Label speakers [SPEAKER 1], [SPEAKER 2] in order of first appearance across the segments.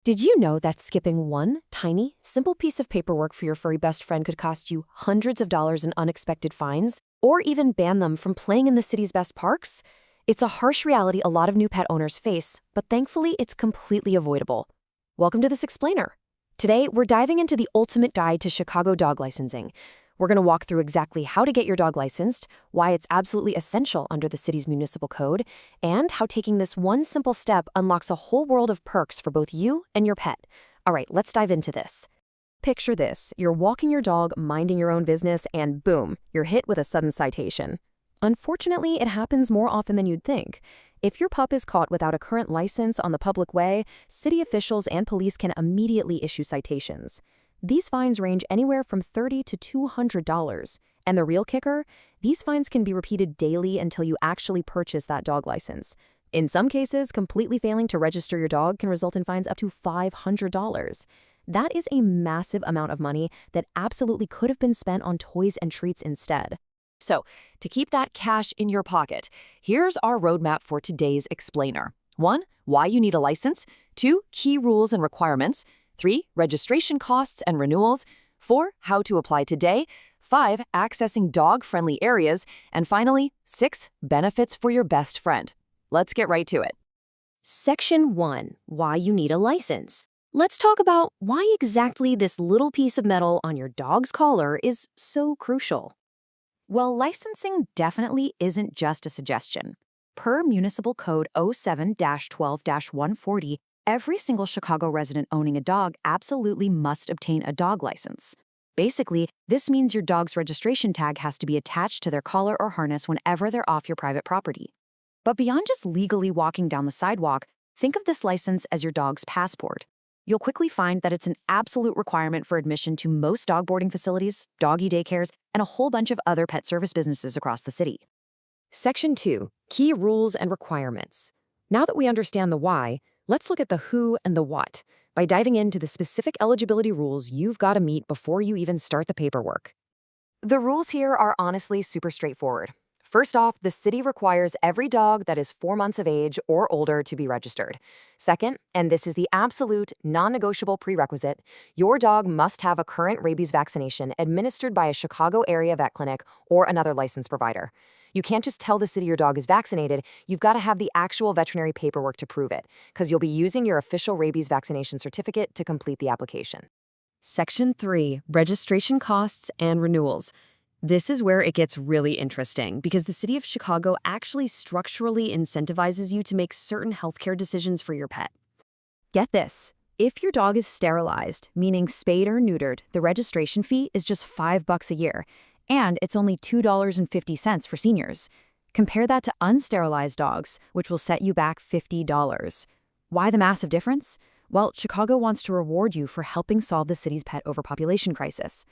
[SPEAKER 1] Did you know that skipping one tiny, simple piece of paperwork for your furry best friend could cost you hundreds of dollars in unexpected fines, or even ban them from playing in the city's best parks? It's a harsh reality a lot of new pet owners face, but thankfully it's completely avoidable. Welcome to This Explainer. Today, we're diving into the ultimate guide to Chicago dog licensing. We're going to walk through exactly how to get your dog licensed, why it's absolutely essential under the city's municipal code, and how taking this one simple step unlocks a whole world of perks for both you and your pet. All right, let's dive into this. Picture this. You're walking your dog, minding your own business, and boom, you're hit with a sudden citation. Unfortunately, it happens more often than you'd think. If your pup is caught without a current license on the public way, city officials and police can immediately issue citations. These fines range anywhere from $30 to $200. And the real kicker? These fines can be repeated daily until you actually purchase that dog license. In some cases, completely failing to register your dog can result in fines up to $500. That is a massive amount of money that absolutely could have been spent on toys and treats instead. So, to keep that cash in your pocket, here's our roadmap for today's explainer. 1. Why you need a license. 2. Key rules and requirements. 3. Registration costs and renewals. 4. How to apply today. 5. Accessing dog-friendly areas. And finally, 6. Benefits for your best friend. Let's get right to it.
[SPEAKER 2] Section 1. Why you need a license. Let's talk about why exactly this little piece of metal on your dog's collar is so crucial.
[SPEAKER 1] Well, licensing definitely isn't just a suggestion. Per Municipal Code 07-12-140, every single Chicago resident owning a dog absolutely must obtain a dog license. Basically, this means your dog's registration tag has to be attached to their collar or harness whenever they're off your private property. But beyond just legally walking down the sidewalk, think of this license as your dog's passport. You'll quickly find that it's an absolute requirement for admission to most dog boarding facilities, doggy daycares, and a whole bunch of other pet service businesses across the city. Section 2. Key rules and requirements. Now that we understand the why, let's look at the who and the what by diving into the specific eligibility rules you've got to meet before you even start the paperwork. The rules here are honestly super straightforward. First off, the city requires every dog that is 4 months of age or older to be registered. Second, and this is the absolute non-negotiable prerequisite, your dog must have a current rabies vaccination administered by a Chicago area vet clinic or another licensed provider. You can't just tell the city your dog is vaccinated, you've got to have the actual veterinary paperwork to prove it, because you'll be using your official rabies vaccination certificate to complete the application. Section 3. Registration costs and renewals. This is where it gets really interesting because the city of Chicago actually structurally incentivizes you to make certain healthcare decisions for your pet. Get this. If your dog is sterilized, meaning spayed or neutered, the registration fee is just $5 a year, and it's only $2.50 for seniors. Compare that to unsterilized dogs, which will set you back $50. Why the massive difference? Well, Chicago wants to reward you for helping solve the city's pet overpopulation crisis.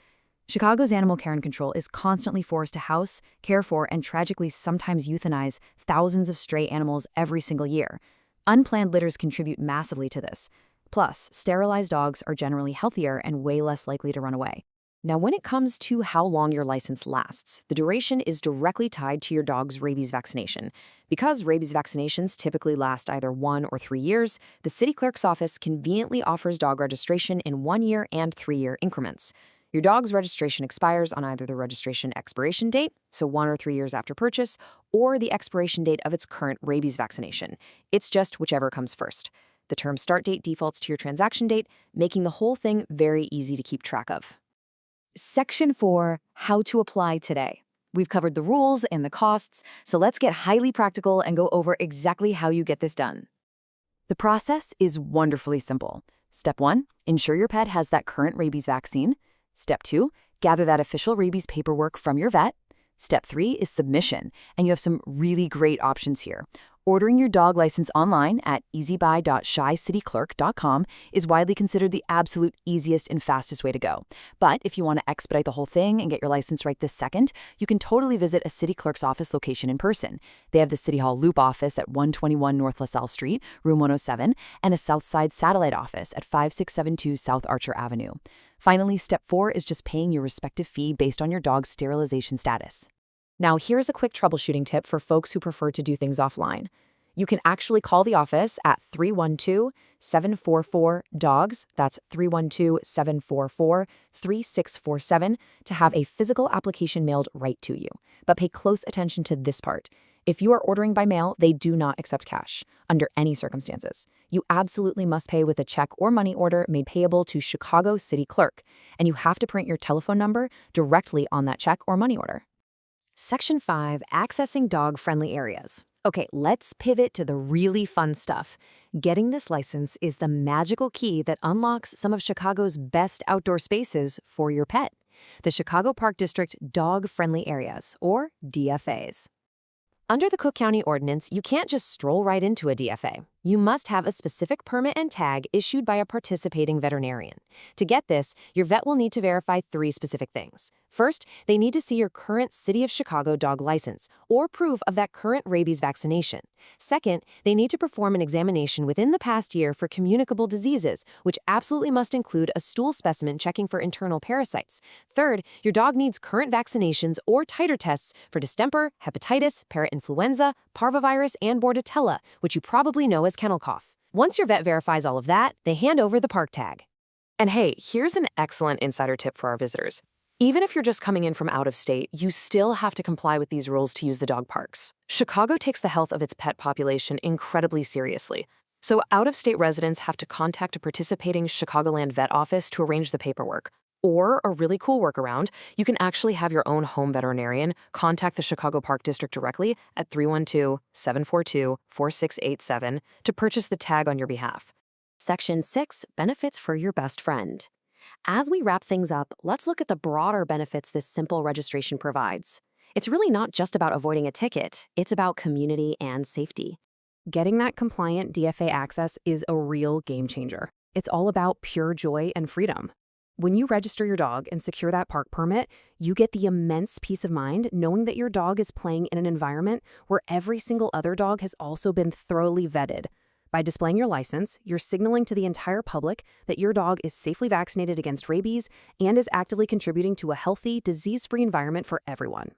[SPEAKER 1] Chicago's animal care and control is constantly forced to house, care for, and tragically sometimes euthanize thousands of stray animals every single year. Unplanned litters contribute massively to this. Plus, sterilized dogs are generally healthier and way less likely to run away. Now, when it comes to how long your license lasts, the duration is directly tied to your dog's rabies vaccination. Because rabies vaccinations typically last either 1 or 3 years, the city clerk's office conveniently offers dog registration in 1-year and 3-year increments. Your dog's registration expires on either the registration expiration date, so 1 or 3 years after purchase, or the expiration date of its current rabies vaccination. It's just whichever comes first. The term start date defaults to your transaction date, making the whole thing very easy to keep track of. Section 4. How to apply today. We've covered the rules and the costs, so let's get highly practical and go over exactly how you get this done. The process is wonderfully simple. Step 1. Ensure your pet has that current rabies vaccine. Step 2, gather that official rabies paperwork from your vet. Step 3 is submission, and you have some really great options here. Ordering your dog license online at easybuy.shycityclerk.com is widely considered the absolute easiest and fastest way to go. But if you want to expedite the whole thing and get your license right this second, you can totally visit a city clerk's office location in person. They have the City Hall Loop office at 121 North LaSalle Street, room 107, and a Southside Satellite office at 5672 South Archer Avenue. Finally, step 4 is just paying your respective fee based on your dog's sterilization status. Now, here's a quick troubleshooting tip for folks who prefer to do things offline. You can actually call the office at 312-744-DOGS, that's 312-744-3647, to have a physical application mailed right to you. But pay close attention to this part. If you are ordering by mail, they do not accept cash under any circumstances. You absolutely must pay with a check or money order made payable to Chicago City Clerk, and you have to print your telephone number directly on that check or money order.
[SPEAKER 2] Section 5, accessing dog-friendly areas. Okay, let's pivot to the really fun stuff. Getting this license is the magical key that unlocks some of Chicago's best outdoor spaces for your pet. The Chicago Park District Dog-Friendly Areas, or DFAs. Under the Cook County Ordinance, you can't just stroll right into a DFA. You must have a specific permit and tag issued by a participating veterinarian. To get this, your vet will need to verify 3 specific things. First, they need to see your current City of Chicago dog license or proof of that current rabies vaccination. Second, they need to perform an examination within the past year for communicable diseases, which absolutely must include a stool specimen checking for internal parasites. Third, your dog needs current vaccinations or titer tests for distemper, hepatitis, parainfluenza, parvovirus, and bordetella, which you probably know as kennel cough. Once your vet verifies all of that, they hand over the park tag.
[SPEAKER 1] And hey, here's an excellent insider tip for our visitors. Even if you're just coming in from out of state, you still have to comply with these rules to use the dog parks. Chicago takes the health of its pet population incredibly seriously. So out-of-state residents have to contact a participating Chicagoland vet office to arrange the paperwork. Or, a really cool workaround, you can actually have your own home veterinarian contact the Chicago Park District directly at 312-742-4687 to purchase the tag on your behalf.
[SPEAKER 2] Section 6, benefits for your best friend. As we wrap things up, let's look at the broader benefits this simple registration provides. It's really not just about avoiding a ticket, it's about community and safety. Getting that compliant DFA access is a real game changer. It's all about pure joy and freedom. When you register your dog and secure that park permit, you get the immense peace of mind knowing that your dog is playing in an environment where every single other dog has also been thoroughly vetted. By displaying your license, you're signaling to the entire public that your dog is safely vaccinated against rabies and is actively contributing to a healthy, disease-free environment for everyone.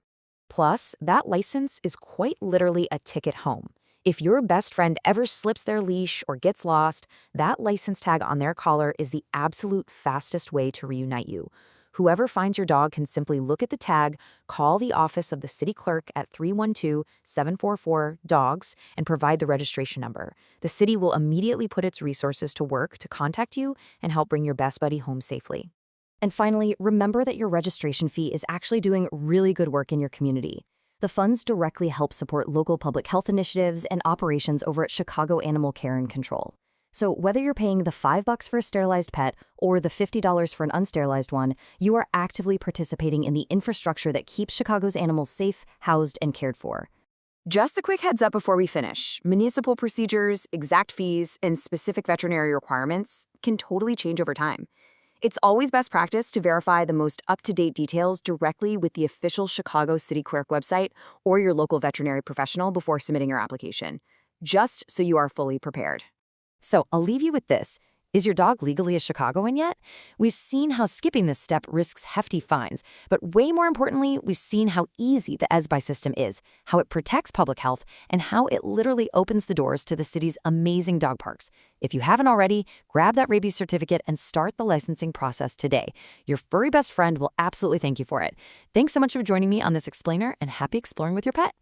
[SPEAKER 2] Plus, that license is quite literally a ticket home. If your best friend ever slips their leash or gets lost, that license tag on their collar is the absolute fastest way to reunite you. Whoever finds your dog can simply look at the tag, call the office of the city clerk at 312-744-DOGS, and provide the registration number. The city will immediately put its resources to work to contact you and help bring your best buddy home safely. And finally, remember that your registration fee is actually doing really good work in your community. The funds directly help support local public health initiatives and operations over at Chicago Animal Care and Control. So whether you're paying the $5 for a sterilized pet or the $50 for an unsterilized one, you are actively participating in the infrastructure that keeps Chicago's animals safe, housed, and cared for.
[SPEAKER 1] Just a quick heads up before we finish. Municipal procedures, exact fees, and specific veterinary requirements can totally change over time. It's always best practice to verify the most up-to-date details directly with the official Chicago City Clerk website or your local veterinary professional before submitting your application, just so you are fully prepared.
[SPEAKER 2] So I'll leave you with this. Is your dog legally a Chicagoan yet? We've seen how skipping this step risks hefty fines, but way more importantly, we've seen how easy the ESBI system is, how it protects public health, and how it literally opens the doors to the city's amazing dog parks. If you haven't already, grab that rabies certificate and start the licensing process today. Your furry best friend will absolutely thank you for it. Thanks so much for joining me on this explainer, and happy exploring with your pet.